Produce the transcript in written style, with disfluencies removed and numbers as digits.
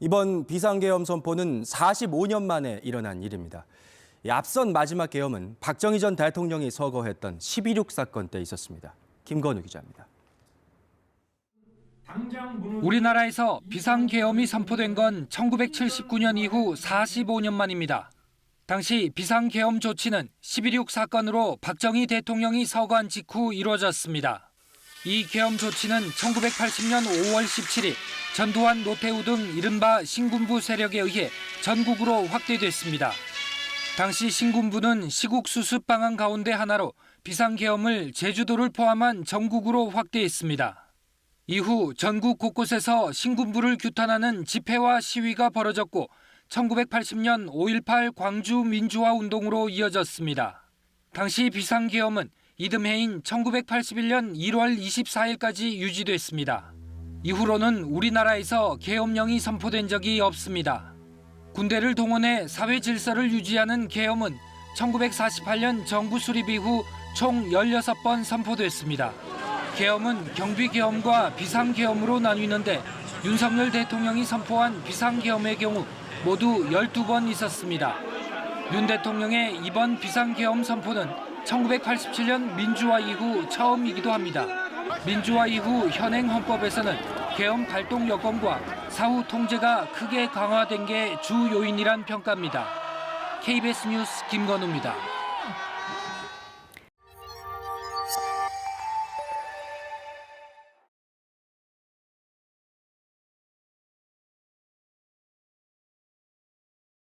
이번 비상계엄 선포는 45년 만에 일어난 일입니다. 앞선 마지막 계엄은 박정희 전 대통령이 서거했던 12.6 사건 때 있었습니다. 김건우 기자입니다. 우리나라에서 비상계엄이 선포된 건 1979년 이후 45년 만입니다. 당시 비상계엄 조치는 12.6 사건으로 박정희 대통령이 서거한 직후 이루어졌습니다. 이 계엄 조치는 1980년 5월 17일 전두환, 노태우 등 이른바 신군부 세력에 의해 전국으로 확대됐습니다. 당시 신군부는 시국 수습 방안 가운데 하나로 비상계엄을 제주도를 포함한 전국으로 확대했습니다. 이후 전국 곳곳에서 신군부를 규탄하는 집회와 시위가 벌어졌고 1980년 5.18 광주 민주화 운동으로 이어졌습니다. 당시 비상계엄은 이듬해인 1981년 1월 24일까지 유지됐습니다. 이후로는 우리나라에서 계엄령이 선포된 적이 없습니다. 군대를 동원해 사회 질서를 유지하는 계엄은 1948년 정부 수립 이후 총 16번 선포됐습니다. 계엄은 경비계엄과 비상계엄으로 나뉘는데 윤석열 대통령이 선포한 비상계엄의 경우 모두 12번 있었습니다. 윤 대통령의 이번 비상계엄 선포는 1987년 민주화 이후 처음이기도 합니다. 민주화 이후 현행 헌법에서는 계엄 발동 여건과 사후 통제가 크게 강화된 게 주 요인이란 평가입니다. KBS 뉴스 김건우입니다.